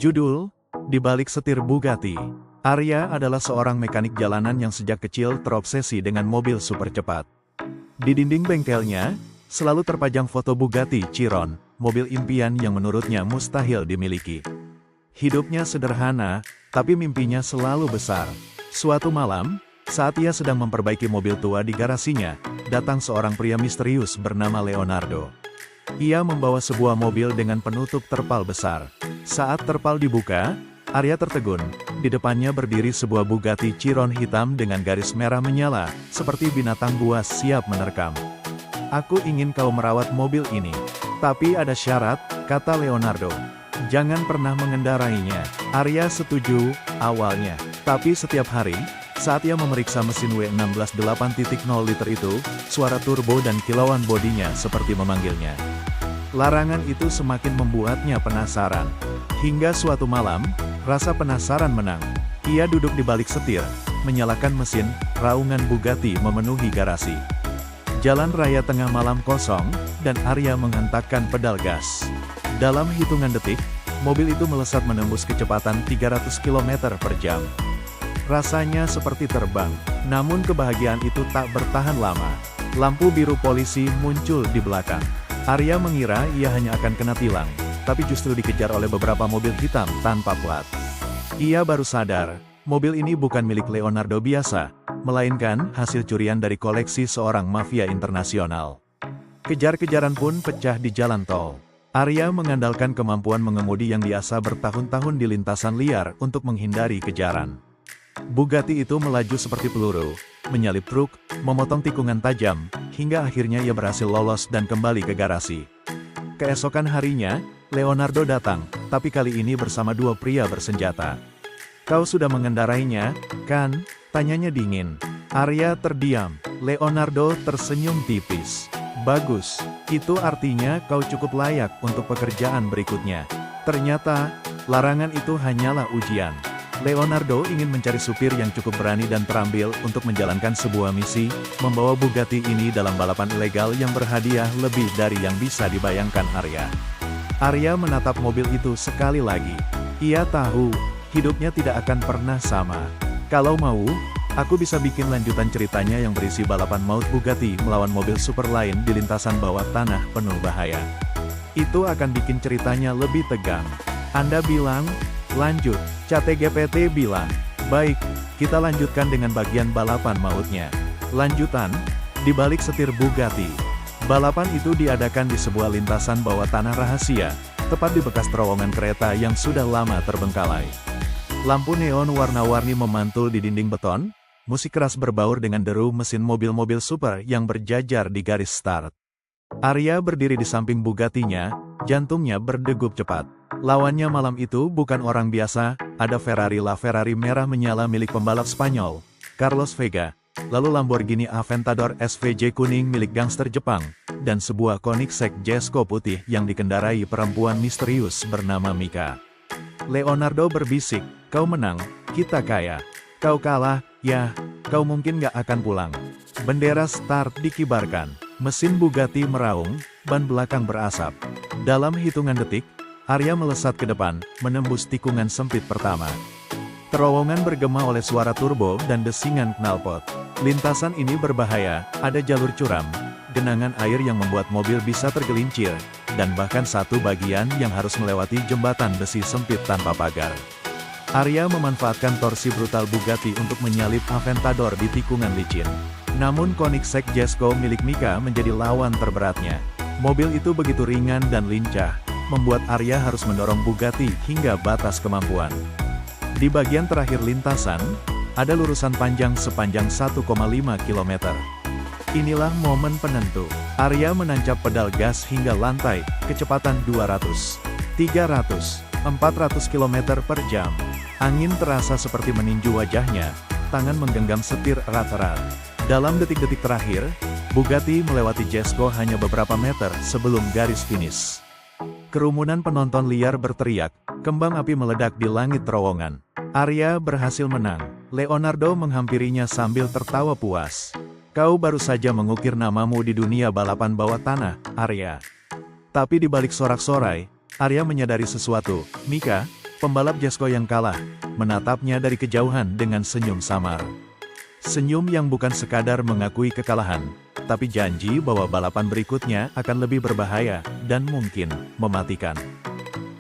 Judul, Di Balik Setir Bugatti. Arya adalah seorang mekanik jalanan yang sejak kecil terobsesi dengan mobil super cepat. Di dinding bengkelnya, selalu terpajang foto Bugatti Chiron, mobil impian yang menurutnya mustahil dimiliki. Hidupnya sederhana, tapi mimpinya selalu besar. Suatu malam, saat ia sedang memperbaiki mobil tua di garasinya, datang seorang pria misterius bernama Leonardo. Ia membawa sebuah mobil dengan penutup terpal besar. Saat terpal dibuka, Arya tertegun. Di depannya berdiri sebuah Bugatti Chiron hitam dengan garis merah menyala, seperti binatang buas siap menerkam. "Aku ingin kau merawat mobil ini. Tapi ada syarat," kata Leonardo. "Jangan pernah mengendarainya." Arya setuju, awalnya. Tapi setiap hari, saat ia memeriksa mesin W16 8.0 liter itu, suara turbo dan kilauan bodinya seperti memanggilnya. Larangan itu semakin membuatnya penasaran. Hingga suatu malam, rasa penasaran menang. Ia duduk di balik setir, menyalakan mesin, raungan Bugatti memenuhi garasi. Jalan raya tengah malam kosong, dan Arya menghentakkan pedal gas. Dalam hitungan detik, mobil itu melesat menembus kecepatan 300 km per jam. Rasanya seperti terbang, namun kebahagiaan itu tak bertahan lama. Lampu biru polisi muncul di belakang. Arya mengira ia hanya akan kena tilang, tapi justru dikejar oleh beberapa mobil hitam tanpa plat. Ia baru sadar, mobil ini bukan milik Leonardo biasa, melainkan hasil curian dari koleksi seorang mafia internasional. Kejar-kejaran pun pecah di jalan tol. Arya mengandalkan kemampuan mengemudi yang biasa bertahun-tahun di lintasan liar untuk menghindari kejaran. Bugatti itu melaju seperti peluru, menyalip truk, memotong tikungan tajam, hingga akhirnya ia berhasil lolos dan kembali ke garasi. Keesokan harinya, Leonardo datang, tapi kali ini bersama dua pria bersenjata. "Kau sudah mengendarainya, kan?" tanyanya dingin. Arya terdiam. Leonardo tersenyum tipis. "Bagus, itu artinya kau cukup layak untuk pekerjaan berikutnya." Ternyata, larangan itu hanyalah ujian. Leonardo ingin mencari supir yang cukup berani dan terampil untuk menjalankan sebuah misi, membawa Bugatti ini dalam balapan ilegal yang berhadiah lebih dari yang bisa dibayangkan Arya. Arya menatap mobil itu sekali lagi. Ia tahu, hidupnya tidak akan pernah sama. "Kalau mau, aku bisa bikin lanjutan ceritanya yang berisi balapan maut Bugatti melawan mobil super lain di lintasan bawah tanah penuh bahaya. Itu akan bikin ceritanya lebih tegang." Anda bilang, "Lanjut." ChatGPT bilang, "Baik, kita lanjutkan dengan bagian balapan mautnya." Lanjutan, Di Balik Setir Bugatti. Balapan itu diadakan di sebuah lintasan bawah tanah rahasia, tepat di bekas terowongan kereta yang sudah lama terbengkalai. Lampu neon warna-warni memantul di dinding beton, musik keras berbaur dengan deru mesin mobil-mobil super yang berjajar di garis start. Arya berdiri di samping Bugattinya, jantungnya berdegup cepat. Lawannya malam itu bukan orang biasa, ada Ferrari LaFerrari merah menyala milik pembalap Spanyol, Carlos Vega, lalu Lamborghini Aventador SVJ kuning milik gangster Jepang, dan sebuah Koenigsegg Jesko putih yang dikendarai perempuan misterius bernama Mika. Leonardo berbisik, "Kau menang, kita kaya. Kau kalah, ya, kau mungkin gak akan pulang." Bendera start dikibarkan, mesin Bugatti meraung, ban belakang berasap. Dalam hitungan detik, Arya melesat ke depan, menembus tikungan sempit pertama. Terowongan bergema oleh suara turbo dan desingan knalpot. Lintasan ini berbahaya, ada jalur curam, genangan air yang membuat mobil bisa tergelincir, dan bahkan satu bagian yang harus melewati jembatan besi sempit tanpa pagar. Arya memanfaatkan torsi brutal Bugatti untuk menyalip Aventador di tikungan licin. Namun Koenigsegg Jesko milik Mika menjadi lawan terberatnya. Mobil itu begitu ringan dan lincah, membuat Arya harus mendorong Bugatti hingga batas kemampuan. Di bagian terakhir lintasan, ada lurusan panjang sepanjang 1,5 km. Inilah momen penentu. Arya menancap pedal gas hingga lantai, kecepatan 200, 300, 400 km per jam. Angin terasa seperti meninju wajahnya, tangan menggenggam setir erat-erat. Dalam detik-detik terakhir, Bugatti melewati Jesko hanya beberapa meter sebelum garis finish. Kerumunan penonton liar berteriak, kembang api meledak di langit terowongan. Arya berhasil menang. Leonardo menghampirinya sambil tertawa puas. "Kau baru saja mengukir namamu di dunia balapan bawah tanah, Arya." Tapi di balik sorak-sorai, Arya menyadari sesuatu. "Mika, Pembalap Jasko yang kalah, menatapnya dari kejauhan dengan senyum samar. Senyum yang bukan sekadar mengakui kekalahan, tapi janji bahwa balapan berikutnya akan lebih berbahaya dan mungkin mematikan.